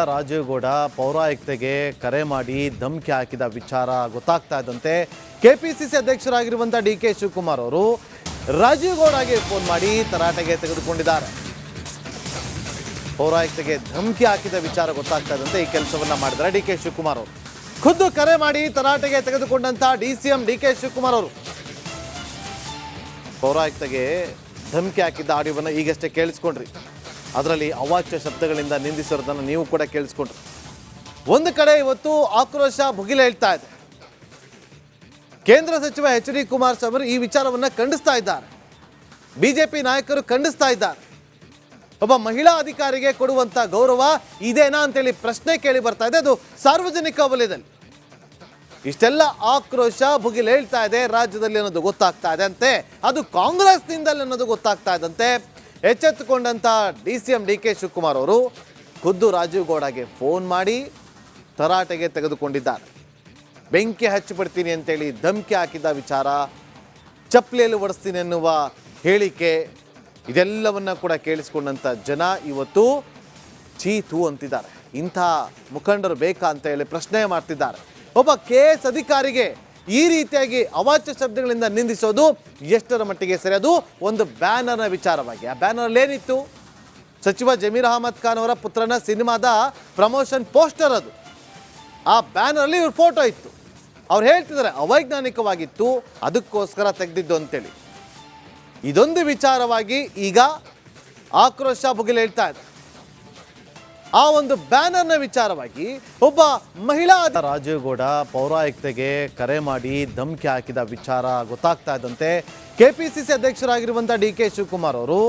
ರಾಜೇಗೌಡ ಪೌರಾಯುಕ್ತೆಗೆ ಕರೆ ಮಾಡಿ ಧಮಕಿ ಹಾಕಿದ ವಿಚಾರ ಗೊತ್ತಾಗ್ತಾ ಇದ್ದಂತೆ ಕೆಪಿಸಿಸಿ ಅಧ್ಯಕ್ಷರಾಗಿರುವಂತ ಡಿಕೆ ಶಿವಕುಮಾರ್ ಅವರು ರಾಜೇಗೌಡಗೆ ಫೋನ್ ಮಾಡಿ ತರಾಟೆಗೆ ತೆಗೆದುಕೊಂಡಿದ್ದಾರೆ. ಪೌರಾಯುಕ್ತೆಗೆ ಧಮಕಿ ಹಾಕಿದ ವಿಚಾರ ಗೊತ್ತಾಗ್ತಾ ಇದ್ದಂತೆ ಈ ಕೆಲಸವನ್ನ ಮಾಡಿದ್ದಾರೆ ಡಿಕೆ ಶಿವಕುಮಾರ್ ಅವರು. ಖುದ್ದು ಕರೆ ಮಾಡಿ ತರಾಟೆಗೆ ತೆಗೆದುಕೊಂಡಂತ ಡಿಸಿಎಂ ಡಿಕೆ ಶಿವಕುಮಾರ್ ಅವರು ಪೌರಾಯುಕ್ತೆಗೆ ಧಮಕಿ ಹಾಕಿದ್ದ ಆಡಿಯೋವನ್ನು ಈಗಷ್ಟೇ ಕೇಳಿಸ್ಕೊಂಡ್ರಿ. ಅದರಲ್ಲಿ ಅವಾಚ್ಯ ಶಬ್ದಗಳಿಂದ ನಿಂದಿಸಿರೋದನ್ನು ನೀವು ಕೂಡ ಕೇಳಿಸ್ಕೊಂಡ್ರಿ. ಒಂದು ಕಡೆ ಇವತ್ತು ಆಕ್ರೋಶ ಭುಗಿಲೇಳ್ತಾ ಇದೆ. ಕೇಂದ್ರ ಸಚಿವ ಎಚ್.ಡಿ. ಕುಮಾರಸ್ವಾಮಿ ಈ ವಿಚಾರವನ್ನು ಖಂಡಿಸ್ತಾ ಇದ್ದಾರೆ. ಬಿಜೆಪಿ ನಾಯಕರು ಖಂಡಿಸ್ತಾ ಇದ್ದಾರೆ. ಒಬ್ಬ ಮಹಿಳಾ ಅಧಿಕಾರಿಗೆ ಕೊಡುವಂತ ಗೌರವ ಇದೇನಾ ಅಂತೇಳಿ ಪ್ರಶ್ನೆ ಕೇಳಿ ಬರ್ತಾ ಇದೆ. ಅದು ಸಾರ್ವಜನಿಕ ವಲಯದಲ್ಲಿ ಇಷ್ಟೆಲ್ಲ ಆಕ್ರೋಶ ಭುಗಿಲೇಳ್ತಾ ಇದೆ ರಾಜ್ಯದಲ್ಲಿ ಅನ್ನೋದು ಗೊತ್ತಾಗ್ತಾ ಇದೆ ಅಂತೆ. ಅದು ಕಾಂಗ್ರೆಸ್ನಿಂದಲೇ ಅನ್ನೋದು ಗೊತ್ತಾಗ್ತಾ ಇದ್ದಂತೆ ಎಚ್ಚೆತ್ತುಕೊಂಡಂತ ಡಿಸಿಎಂ ಡಿಕೆ ಶಿವಕುಮಾರ್ ಅವರು ಖುದ್ದು ರಾಜೇಗೌಡಗೆ ಫೋನ್ ಮಾಡಿ ತರಾಟೆಗೆ ತೆಗೆದುಕೊಂಡಿದ್ದಾರೆ. ಬೆಂಕಿ ಹಚ್ಚಿಬಿಡ್ತೀನಿ ಅಂತೇಳಿ ಧಮಕಿ ಹಾಕಿದ ವಿಚಾರ, ಚಪ್ಪಲಿಯಲ್ಲಿ ಒಡಿಸ್ತೀನಿ ಎನ್ನುವ ಹೇಳಿಕೆ, ಇದೆಲ್ಲವನ್ನ ಕೂಡ ಕೇಳಿಸ್ಕೊಂಡಂತ ಜನ ಇವತ್ತು ಚೀತು ಅಂತಿದ್ದಾರೆ. ಇಂಥ ಮುಖಂಡರು ಬೇಕಾ ಅಂತ ಹೇಳಿ ಪ್ರಶ್ನೆ ಮಾಡ್ತಿದ್ದಾರೆ. ಒಬ್ಬ KS ಅಧಿಕಾರಿಗೆ ಈ ರೀತಿಯಾಗಿ ಅವಾಚ್ಯ ಶಬ್ದಗಳಿಂದ ನಿಂದಿಸೋದು ಎಷ್ಟರ ಮಟ್ಟಿಗೆ ಸರಿ? ಅದು ಒಂದು ಬ್ಯಾನರ್ನ ವಿಚಾರವಾಗಿ. ಆ ಬ್ಯಾನರ್ ಏನಿತ್ತು? ಸಚಿವ ಜಮೀರ್ ಅಹಮದ್ ಖಾನ್ ಅವರ ಪುತ್ರನ ಸಿನಿಮಾದ ಪ್ರಮೋಷನ್ ಪೋಸ್ಟರ್ ಅದು. ಆ ಬ್ಯಾನರಲ್ಲಿ ಇವ್ರ ಫೋಟೋ ಇತ್ತು. ಅವ್ರು ಹೇಳ್ತಿದ್ದಾರೆ ಅವೈಜ್ಞಾನಿಕವಾಗಿತ್ತು, ಅದಕ್ಕೋಸ್ಕರ ತೆಗೆದಿದ್ದು ಅಂತೇಳಿ. ಇದೊಂದು ವಿಚಾರವಾಗಿ ಈಗ ಆಕ್ರೋಶ ಭುಗಿಲೇಳ್ತಾ ಇದೆ. ಆ ಒಂದು ಬ್ಯಾನರ್ನ ವಿಚಾರವಾಗಿ ಒಬ್ಬ ಮಹಿಳಾ ರಾಜೇಗೌಡ ಪೌರಾಯುಕ್ತೆಗೆ ಕರೆ ಮಾಡಿ ಧಮಕಿ ಹಾಕಿದ ವಿಚಾರ ಗೊತ್ತಾಗ್ತಾ ಇದ್ದಂತೆ ಕೆಪಿಸಿಸಿ ಅಧ್ಯಕ್ಷರಾಗಿರುವಂತ ಡಿಕೆ ಶಿವಕುಮಾರ್ ಅವರು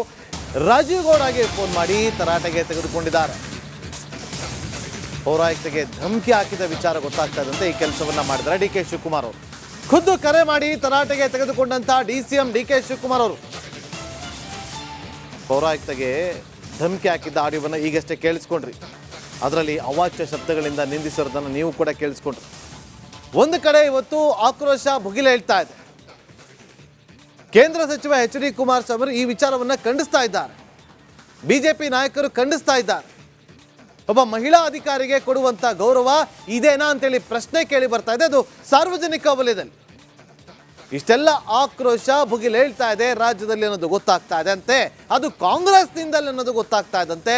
ರಾಜೇಗೌಡಗೆ ಫೋನ್ ಮಾಡಿ ತರಾಟೆಗೆ ತೆಗೆದುಕೊಂಡಿದ್ದಾರೆ. ಪೌರಾಯುಕ್ತೆಗೆ ಧಮಕಿ ಹಾಕಿದ ವಿಚಾರ ಗೊತ್ತಾಗ್ತಾ ಇದ್ದಂತೆ ಈ ಕೆಲಸವನ್ನ ಮಾಡಿದ್ದಾರೆ ಡಿಕೆ ಶಿವಕುಮಾರ್ ಅವರು. ಖುದ್ದು ಕರೆ ಮಾಡಿ ತರಾಟೆಗೆ ತೆಗೆದುಕೊಂಡಂತ ಡಿಸಿಎಂ ಡಿಕೆ ಶಿವಕುಮಾರ್ ಅವರು ಪೌರಾಯುಕ್ತೆಗೆ ಧಮಕಿ ಹಾಕಿದ್ದ ಆಡಿಯೋವನ್ನು ಈಗಷ್ಟೇ ಕೇಳಿಸ್ಕೊಂಡ್ರಿ. ಅದರಲ್ಲಿ ಅವಾಚ್ಯ ಶಬ್ದಗಳಿಂದ ನಿಂದಿಸಿರೋದನ್ನು ನೀವು ಕೂಡ ಕೇಳಿಸ್ಕೊಂಡ್ರಿ. ಒಂದು ಕಡೆ ಇವತ್ತು ಆಕ್ರೋಶ ಭುಗಿಲೇಳ್ತಾ ಇದೆ. ಕೇಂದ್ರ ಸಚಿವ ಎಚ್.ಡಿ. ಕುಮಾರಸ್ವಾಮಿ ಈ ವಿಚಾರವನ್ನು ಖಂಡಿಸ್ತಾ ಇದ್ದಾರೆ. ಬಿಜೆಪಿ ನಾಯಕರು ಖಂಡಿಸ್ತಾ ಇದ್ದಾರೆ. ಒಬ್ಬ ಮಹಿಳಾ ಅಧಿಕಾರಿಗೆ ಕೊಡುವಂತ ಗೌರವ ಇದೇನಾ ಅಂತೇಳಿ ಪ್ರಶ್ನೆ ಕೇಳಿ ಬರ್ತಾ ಇದೆ. ಅದು ಸಾರ್ವಜನಿಕ ವಲಯದಲ್ಲಿ ಇಷ್ಟೆಲ್ಲ ಆಕ್ರೋಶ ಭುಗಿಲೇಳ್ತಾ ಇದೆ ರಾಜ್ಯದಲ್ಲಿ ಅನ್ನೋದು ಗೊತ್ತಾಗ್ತಾ ಇದೆ ಅಂತೆ. ಅದು ಕಾಂಗ್ರೆಸ್ನಿಂದಲೇ ಅನ್ನೋದು ಗೊತ್ತಾಗ್ತಾ ಇದ್ದಂತೆ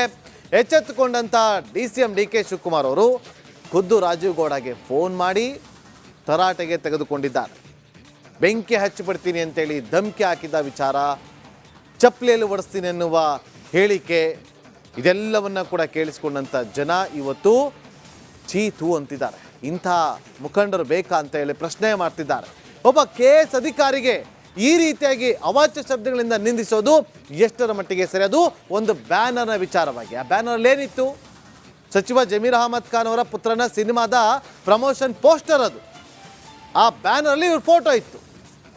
ಎಚ್ಚೆತ್ತುಕೊಂಡಂತ ಡಿಸಿಎಂ ಡಿಕೆ ಶಿವಕುಮಾರ್ ಅವರು ಖುದ್ದು ರಾಜೇಗೌಡಗೆ ಫೋನ್ ಮಾಡಿ ತರಾಟೆಗೆ ತೆಗೆದುಕೊಂಡಿದ್ದಾರೆ. ಬೆಂಕಿ ಹಚ್ಚಿಬಿಡ್ತೀನಿ ಅಂತೇಳಿ ಧಮಕಿ ಹಾಕಿದ ವಿಚಾರ, ಚಪ್ಪಲಿಯಲ್ಲಿ ಒಡಿಸ್ತೀನಿ ಎನ್ನುವ ಹೇಳಿಕೆ, ಇದೆಲ್ಲವನ್ನ ಕೂಡ ಕೇಳಿಸ್ಕೊಂಡಂತ ಜನ ಇವತ್ತು ಚೀತು ಅಂತಿದ್ದಾರೆ. ಇಂಥ ಮುಖಂಡರು ಬೇಕಾ ಅಂತ ಹೇಳಿ ಪ್ರಶ್ನೆ ಮಾಡ್ತಿದ್ದಾರೆ. ಒಬ್ಬ KS ಅಧಿಕಾರಿಗೆ ಈ ರೀತಿಯಾಗಿ ಅವಾಚ್ಯ ಶಬ್ದಗಳಿಂದ ನಿಂದಿಸೋದು ಎಷ್ಟರ ಮಟ್ಟಿಗೆ ಸರಿ? ಅದು ಒಂದು ಬ್ಯಾನರ್ನ ವಿಚಾರವಾಗಿ. ಆ ಬ್ಯಾನರ್ ಏನಿತ್ತು? ಸಚಿವ ಜಮೀರ್ ಅಹಮದ್ ಖಾನ್ ಅವರ ಪುತ್ರನ ಸಿನಿಮಾದ ಪ್ರಮೋಷನ್ ಪೋಸ್ಟರ್ ಅದು. ಆ ಬ್ಯಾನರಲ್ಲಿ ಇವ್ರ ಫೋಟೋ ಇತ್ತು.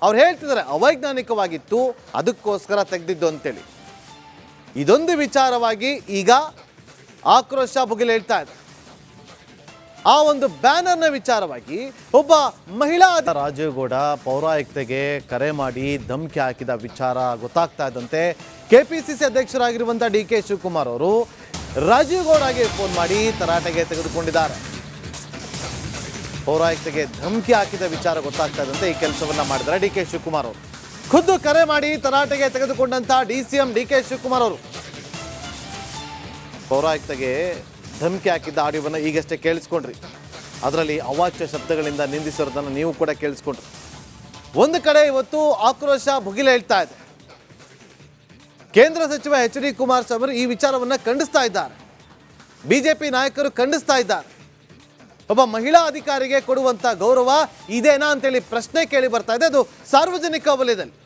ಅವ್ರು ಹೇಳ್ತಿದ್ದಾರೆ ಅವೈಜ್ಞಾನಿಕವಾಗಿತ್ತು, ಅದಕ್ಕೋಸ್ಕರ ತೆಗೆದಿದ್ದು ಅಂತೇಳಿ. ಇದೊಂದು ವಿಚಾರವಾಗಿ ಈಗ ಆಕ್ರೋಶ ಭುಗಿಲೇಳ್ತಾ ಇದೆ. ಆ ಒಂದು ಬ್ಯಾನರ್ನ ವಿಚಾರವಾಗಿ ಒಬ್ಬ ಮಹಿಳಾ ರಾಜೇಗೌಡ ಪೌರಾಯುಕ್ತೆಗೆ ಕರೆ ಮಾಡಿ ಧಮಕಿ ಹಾಕಿದ ವಿಚಾರ ಗೊತ್ತಾಗ್ತಾ ಇದ್ದಂತೆ ಕೆಪಿಸಿಸಿ ಅಧ್ಯಕ್ಷರಾಗಿರುವಂತ ಡಿಕೆ ಶಿವಕುಮಾರ್ ಅವರು ರಾಜೇಗೌಡಗೆ ಫೋನ್ ಮಾಡಿ ತರಾಟೆಗೆ ತೆಗೆದುಕೊಂಡಿದ್ದಾರೆ. ಪೌರಾಯುಕ್ತೆಗೆ ಧಮಕಿ ಹಾಕಿದ ವಿಚಾರ ಗೊತ್ತಾಗ್ತಾ ಇದ್ದಂತೆ ಈ ಕೆಲಸವನ್ನ ಮಾಡಿದ್ದಾರೆ ಡಿಕೆ ಶಿವಕುಮಾರ್ ಅವರು. ಖುದ್ದು ಕರೆ ಮಾಡಿ ತರಾಟೆಗೆ ತೆಗೆದುಕೊಂಡಂತ ಡಿಸಿಎಂ ಡಿಕೆ ಶಿವಕುಮಾರ್ ಅವರು ಪೌರಾಯುಕ್ತೆಗೆ ಧಮಕಿ ಹಾಕಿದ್ದ ಆಡಿಯೋವನ್ನು ಈಗಷ್ಟೇ ಕೇಳಿಸ್ಕೊಂಡ್ರಿ. ಅದರಲ್ಲಿ ಅವಾಚ್ಯ ಶಬ್ದಗಳಿಂದ ನಿಂದಿಸಿರೋದನ್ನು ನೀವು ಕೂಡ ಕೇಳಿಸ್ಕೊಂಡ್ರಿ. ಒಂದು ಕಡೆ ಇವತ್ತು ಆಕ್ರೋಶ ಭುಗಿಲೇಳ್ತಾ ಇದೆ. ಕೇಂದ್ರ ಸಚಿವ ಎಚ್.ಡಿ. ಕುಮಾರಸ್ವಾಮಿ ಈ ವಿಚಾರವನ್ನು ಖಂಡಿಸ್ತಾ ಇದ್ದಾರೆ. ಬಿಜೆಪಿ ನಾಯಕರು ಖಂಡಿಸ್ತಾ ಇದ್ದಾರೆ. ಒಬ್ಬ ಮಹಿಳಾ ಅಧಿಕಾರಿಗೆ ಕೊಡುವಂತ ಗೌರವ ಇದೇನಾ ಅಂತೇಳಿ ಪ್ರಶ್ನೆ ಕೇಳಿ ಬರ್ತಾ ಇದೆ. ಅದು ಸಾರ್ವಜನಿಕ ವಲಯದಲ್ಲಿ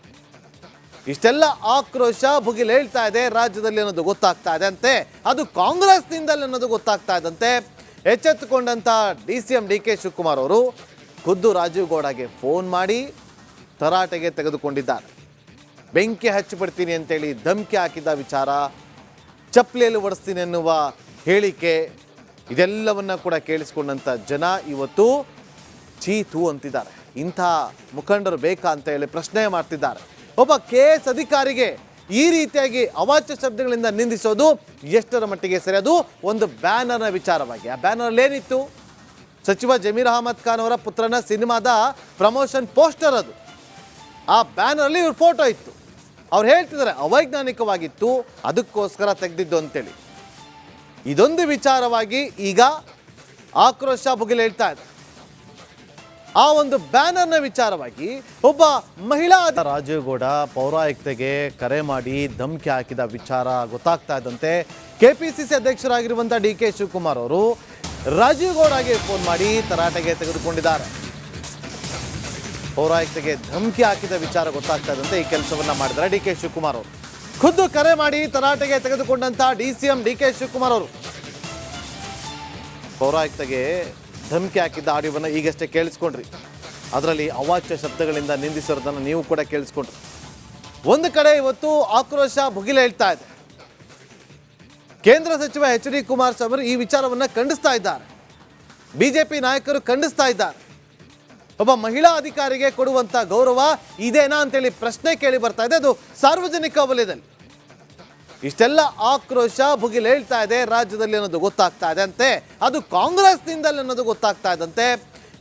ಇಷ್ಟೆಲ್ಲ ಆಕ್ರೋಶ ಭುಗಿಲೇಳ್ತಾ ಇದೆ ರಾಜ್ಯದಲ್ಲಿ ಅನ್ನೋದು ಗೊತ್ತಾಗ್ತಾ ಇದೆ ಅಂತೆ. ಅದು ಕಾಂಗ್ರೆಸ್ನಿಂದಲೇ ಅನ್ನೋದು ಗೊತ್ತಾಗ್ತಾ ಇದ್ದಂತೆ ಎಚ್ಚೆತ್ತುಕೊಂಡಂತ ಡಿಸಿಎಂ ಡಿಕೆ ಶಿವಕುಮಾರ್ ಅವರು ಖುದ್ದು ರಾಜೇಗೌಡಗೆ ಫೋನ್ ಮಾಡಿ ತರಾಟೆಗೆ ತೆಗೆದುಕೊಂಡಿದ್ದಾರೆ. ಬೆಂಕಿ ಹಚ್ಚಿಬಿಡ್ತೀನಿ ಅಂತೇಳಿ ಧಮಕಿ ಹಾಕಿದ ವಿಚಾರ, ಚಪ್ಪಲಿಯಲ್ಲಿ ಒಡಿಸ್ತೀನಿ ಎನ್ನುವ ಹೇಳಿಕೆ, ಇದೆಲ್ಲವನ್ನ ಕೂಡ ಕೇಳಿಸ್ಕೊಂಡಂತ ಜನ ಇವತ್ತು ಚೀತು ಅಂತಿದ್ದಾರೆ. ಇಂಥ ಮುಖಂಡರು ಬೇಕಾ ಅಂತ ಹೇಳಿ ಪ್ರಶ್ನೆ ಮಾಡ್ತಿದ್ದಾರೆ. ಒಬ್ಬ KS ಅಧಿಕಾರಿಗೆ ಈ ರೀತಿಯಾಗಿ ಅವಾಚ್ಯ ಶಬ್ದಗಳಿಂದ ನಿಂದಿಸೋದು ಎಷ್ಟರ ಮಟ್ಟಿಗೆ ಸರಿ? ಅದು ಒಂದು ಬ್ಯಾನರ್ನ ವಿಚಾರವಾಗಿ. ಆ ಬ್ಯಾನರ್ ಏನಿತ್ತು? ಸಚಿವ ಜಮೀರ್ ಅಹಮದ್ ಖಾನ್ ಅವರ ಪುತ್ರನ ಸಿನಿಮಾದ ಪ್ರಮೋಷನ್ ಪೋಸ್ಟರ್ ಅದು. ಆ ಬ್ಯಾನರ್ಲಿ ಇವ್ರ ಫೋಟೋ ಇತ್ತು. ಅವ್ರು ಹೇಳ್ತಿದ್ದಾರೆ ಅವೈಜ್ಞಾನಿಕವಾಗಿತ್ತು, ಅದಕ್ಕೋಸ್ಕರ ತೆಗೆದಿದ್ದು ಅಂತೇಳಿ. ಇದೊಂದು ವಿಚಾರವಾಗಿ ಈಗ ಆಕ್ರೋಶ ಭುಗಿಲೇಳ್ತಾ ಇದೆ. ಆ ಒಂದು ಬ್ಯಾನರ್ನ ವಿಚಾರವಾಗಿ ಒಬ್ಬ ಮಹಿಳಾ ರಾಜೀವ್ ಗೌಡ ಪೌರಾಯುಕ್ತೆಗೆ ಕರೆ ಮಾಡಿ ಧಮಕಿ ಹಾಕಿದ ವಿಚಾರ ಗೊತ್ತಾಗ್ತಾ ಇದ್ದಂತೆ ಕೆಪಿಸಿಸಿ ಅಧ್ಯಕ್ಷರಾಗಿರುವಂಥ DK ಶಿವಕುಮಾರ್ ಅವರು ರಾಜೀವ್ ಗೌಡಗೆ ಫೋನ್ ಮಾಡಿ ತರಾಟೆಗೆ ತೆಗೆದುಕೊಂಡಿದ್ದಾರೆ. ಪೌರಾಯುಕ್ತೆಗೆ ಧಮಕಿ ಹಾಕಿದ ವಿಚಾರ ಗೊತ್ತಾಗ್ತಾ ಇದ್ದಂತೆ ಈ ಕೆಲಸವನ್ನ ಮಾಡಿದ್ದಾರೆ DK ಶಿವಕುಮಾರ್ ಅವರು. ಖುದ್ದು ಕರೆ ಮಾಡಿ ತರಾಟೆಗೆ ತೆಗೆದುಕೊಂಡಂತ DCM DK ಶಿವಕುಮಾರ್ ಅವರು ಪೌರಾಯುಕ್ತೆಗೆ ಧಮಕಿ ಹಾಕಿದ್ದ ಆಡಿಯೋವನ್ನು ಈಗಷ್ಟೇ ಕೇಳಿಸ್ಕೊಂಡ್ರಿ. ಅದರಲ್ಲಿ ಅವಾಚ್ಯ ಶಬ್ದಗಳಿಂದ ನಿಂದಿಸಿರೋದನ್ನು ನೀವು ಕೂಡ ಕೇಳಿಸ್ಕೊಂಡ್ರಿ. ಒಂದು ಕಡೆ ಇವತ್ತು ಆಕ್ರೋಶ ಭುಗಿಲೇಳ್ತಾ ಇದೆ. ಕೇಂದ್ರ ಸಚಿವ HD ಕುಮಾರಸ್ವಾಮಿ ಈ ವಿಚಾರವನ್ನು ಖಂಡಿಸ್ತಾ ಇದ್ದಾರೆ. ಬಿಜೆಪಿ ನಾಯಕರು ಖಂಡಿಸ್ತಾ ಇದ್ದಾರೆ. ಒಬ್ಬ ಮಹಿಳಾ ಅಧಿಕಾರಿಗೆ ಕೊಡುವಂತ ಗೌರವ ಇದೇನಾ ಅಂತೇಳಿ ಪ್ರಶ್ನೆ ಕೇಳಿ ಬರ್ತಾ ಇದೆ. ಅದು ಸಾರ್ವಜನಿಕ ವಲಯದಲ್ಲಿ ಇಷ್ಟೆಲ್ಲ ಆಕ್ರೋಶ ಭುಗಿಲೇಳ್ತಾ ಇದೆ ರಾಜ್ಯದಲ್ಲಿ ಅನ್ನೋದು ಗೊತ್ತಾಗ್ತಾ ಇದೆ ಅಂತೆ. ಅದು ಕಾಂಗ್ರೆಸ್ನಿಂದಲೇ ಅನ್ನೋದು ಗೊತ್ತಾಗ್ತಾ ಇದ್ದಂತೆ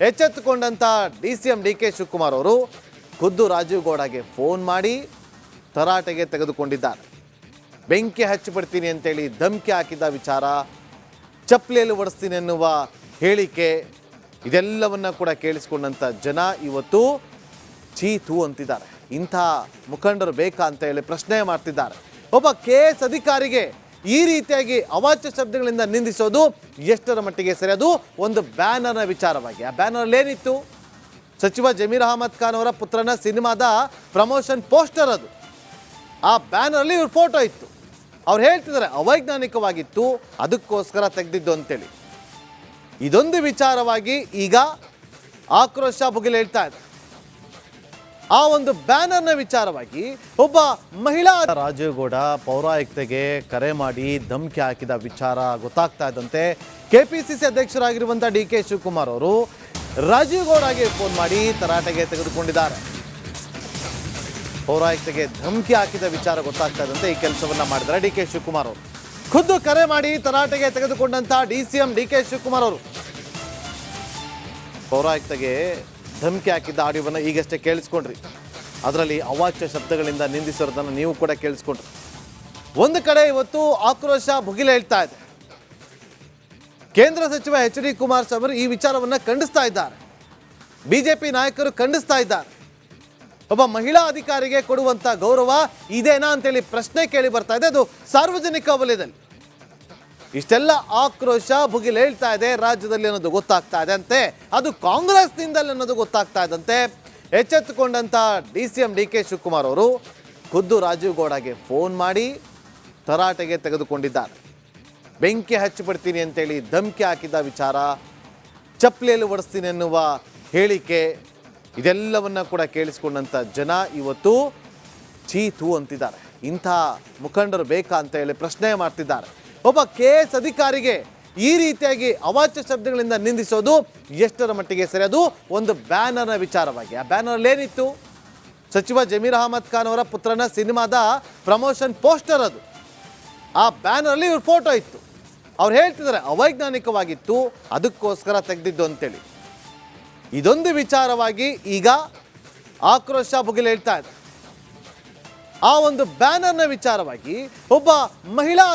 ಎಚ್ಚೆತ್ತುಕೊಂಡಂತ DCM DK ಶಿವಕುಮಾರ್ ಅವರು ಖುದ್ದು ರಾಜೀವ್ ಗೌಡಗೆ ಫೋನ್ ಮಾಡಿ ತರಾಟೆಗೆ ತೆಗೆದುಕೊಂಡಿದ್ದಾರೆ. ಬೆಂಕಿ ಹಚ್ಚಿಬಿಡ್ತೀನಿ ಅಂತೇಳಿ ಧಮಕಿ ಹಾಕಿದ ವಿಚಾರ, ಚಪ್ಪಲಿಯಲ್ಲಿ ಒಡಿಸ್ತೀನಿ ಎನ್ನುವ ಹೇಳಿಕೆ, ಇದೆಲ್ಲವನ್ನ ಕೂಡ ಕೇಳಿಸ್ಕೊಂಡಂಥ ಜನ ಇವತ್ತು ಚೀತು ಅಂತಿದ್ದಾರೆ. ಇಂಥ ಮುಖಂಡರು ಬೇಕಾ ಅಂತ ಹೇಳಿ ಪ್ರಶ್ನೆ ಮಾಡ್ತಿದ್ದಾರೆ. ಒಬ್ಬ KS ಅಧಿಕಾರಿಗೆ ಈ ರೀತಿಯಾಗಿ ಅವಾಚ್ಯ ಶಬ್ದಗಳಿಂದ ನಿಂದಿಸೋದು ಎಷ್ಟರ ಮಟ್ಟಿಗೆ ಸರಿ? ಅದು ಒಂದು ಬ್ಯಾನರ್ನ ವಿಚಾರವಾಗಿ. ಆ ಬ್ಯಾನರ್ ಏನಿತ್ತು? ಸಚಿವ ಜಮೀರ್ ಅಹಮದ್ ಖಾನ್ ಅವರ ಪುತ್ರನ ಸಿನಿಮಾದ ಪ್ರಮೋಷನ್ ಪೋಸ್ಟರ್ ಅದು. ಆ ಬ್ಯಾನರ್ಲಿ ಇವ್ರ ಫೋಟೋ ಇತ್ತು. ಅವ್ರು ಹೇಳ್ತಿದ್ದಾರೆ ಅವೈಜ್ಞಾನಿಕವಾಗಿತ್ತು, ಅದಕ್ಕೋಸ್ಕರ ತೆಗೆದಿದ್ದು ಅಂತೇಳಿ. ಇದೊಂದು ವಿಚಾರವಾಗಿ ಈಗ ಆಕ್ರೋಶ ಭುಗಿಲೇಳ್ತಾ ಇದೆ. ಆ ಒಂದು ಬ್ಯಾನರ್ನ ವಿಚಾರವಾಗಿ ಒಬ್ಬ ಮಹಿಳಾ ರಾಜೀವ್ ಗೌಡ ಪೌರಾಯುಕ್ತೆಗೆ ಕರೆ ಮಾಡಿ ಧಮಕಿ ಹಾಕಿದ ವಿಚಾರ ಗೊತ್ತಾಗ್ತಾ ಇದ್ದಂತೆ ಕೆಪಿಸಿಸಿ ಅಧ್ಯಕ್ಷರಾಗಿರುವಂಥ DK ಶಿವಕುಮಾರ್ ಅವರು ರಾಜೀವ್ ಗೌಡಗೆ ಫೋನ್ ಮಾಡಿ ತರಾಟೆಗೆ ತೆಗೆದುಕೊಂಡಿದ್ದಾರೆ. ಪೌರಾಯುಕ್ತೆಗೆ ಧಮಕಿ ಹಾಕಿದ ವಿಚಾರ ಗೊತ್ತಾಗ್ತಾ ಇದ್ದಂತೆ ಈ ಕೆಲಸವನ್ನ ಮಾಡಿದ್ದಾರೆ DK ಶಿವಕುಮಾರ್ ಅವರು. ಖುದ್ದು ಕರೆ ಮಾಡಿ ತರಾಟೆಗೆ ತೆಗೆದುಕೊಂಡಂತ DCM DK ಶಿವಕುಮಾರ್ ಅವರು ಪೌರಾಯುಕ್ತೆಗೆ ಧಮಕಿ ಹಾಕಿದ್ದ ಆಡಿಯೋವನ್ನು ಈಗಷ್ಟೇ ಕೇಳಿಸ್ಕೊಂಡ್ರಿ. ಅದರಲ್ಲಿ ಅವಾಚ್ಯ ಶಬ್ದಗಳಿಂದ ನಿಂದಿಸಿರೋದನ್ನು ನೀವು ಕೂಡ ಕೇಳಿಸ್ಕೊಂಡ್ರಿ. ಒಂದು ಕಡೆ ಇವತ್ತು ಆಕ್ರೋಶ ಭುಗಿಲೇಳ್ತಾ ಇದೆ. ಕೇಂದ್ರ ಸಚಿವ HD ಕುಮಾರಸ್ವಾಮಿ ಈ ವಿಚಾರವನ್ನು ಖಂಡಿಸ್ತಾ ಇದ್ದಾರೆ. ಬಿಜೆಪಿ ನಾಯಕರು ಖಂಡಿಸ್ತಾ ಇದ್ದಾರೆ. ಒಬ್ಬ ಮಹಿಳಾ ಅಧಿಕಾರಿಗೆ ಕೊಡುವಂತ ಗೌರವ ಇದೇನಾ ಅಂತೇಳಿ ಪ್ರಶ್ನೆ ಕೇಳಿ ಬರ್ತಾ ಇದೆ. ಅದು ಸಾರ್ವಜನಿಕ ವಲಯದಲ್ಲಿ ಇಷ್ಟೆಲ್ಲ ಆಕ್ರೋಶ ಭುಗಿಲೇಳ್ತಾ ಇದೆ ರಾಜ್ಯದಲ್ಲಿ ಅನ್ನೋದು ಗೊತ್ತಾಗ್ತಾ ಇದೆ ಅಂತೆ. ಅದು ಕಾಂಗ್ರೆಸ್ನಿಂದಲೇ ಅನ್ನೋದು ಗೊತ್ತಾಗ್ತಾ ಇದ್ದಂತೆ ಎಚ್ಚೆತ್ತುಕೊಂಡಂತ DCM DK ಶಿವಕುಮಾರ್ ಅವರು ಖುದ್ದು ರಾಜೀವ್ ಗೌಡಗೆ ಫೋನ್ ಮಾಡಿ ತರಾಟೆಗೆ ತೆಗೆದುಕೊಂಡಿದ್ದಾರೆ. ಬೆಂಕಿ ಹಚ್ಚಿಬಿಡ್ತೀನಿ ಅಂತೇಳಿ ಧಮಕಿ ಹಾಕಿದ ವಿಚಾರ, ಚಪ್ಪಲಿಯಲ್ಲಿ ಒಡಿಸ್ತೀನಿ ಎನ್ನುವ ಹೇಳಿಕೆ, ಇದೆಲ್ಲವನ್ನ ಕೂಡ ಕೇಳಿಸ್ಕೊಂಡಂಥ ಜನ ಇವತ್ತು ಚೀತು ಅಂತಿದ್ದಾರೆ. ಇಂಥ ಮುಖಂಡರು ಬೇಕಾ ಅಂತ ಹೇಳಿ ಪ್ರಶ್ನೆ ಮಾಡ್ತಿದ್ದಾರೆ. ಒಬ್ಬ KS ಅಧಿಕಾರಿಗೆ ಈ ರೀತಿಯಾಗಿ ಅವಾಚ್ಯ ಶಬ್ದಗಳಿಂದ ನಿಂದಿಸೋದು ಎಷ್ಟರ ಮಟ್ಟಿಗೆ ಸರಿ? ಅದು ಒಂದು ಬ್ಯಾನರ್ನ ವಿಚಾರವಾಗಿ. ಆ ಬ್ಯಾನರ್ ಏನಿತ್ತು? ಸಚಿವ ಜಮೀರ್ ಅಹಮದ್ ಖಾನ್ ಅವರ ಪುತ್ರನ ಸಿನಿಮಾದ ಪ್ರಮೋಷನ್ ಪೋಸ್ಟರ್ ಅದು. ಆ ಬ್ಯಾನರ್ಲಿ ಇವ್ರ ಫೋಟೋ ಇತ್ತು. ಅವ್ರು ಹೇಳ್ತಿದ್ದಾರೆ ಅವೈಜ್ಞಾನಿಕವಾಗಿತ್ತು, ಅದಕ್ಕೋಸ್ಕರ ತೆಗೆದಿದ್ದು ಅಂತೇಳಿ. ಇದೊಂದು ವಿಚಾರವಾಗಿ ಈಗ ಆಕ್ರೋಶ ಭುಗಿಲೇಳ್ತಾ ಇದೆ. ಆ ಒಂದು ಬ್ಯಾನರ್ನ ವಿಚಾರವಾಗಿ ಒಬ್ಬ ಮಹಿಳಾ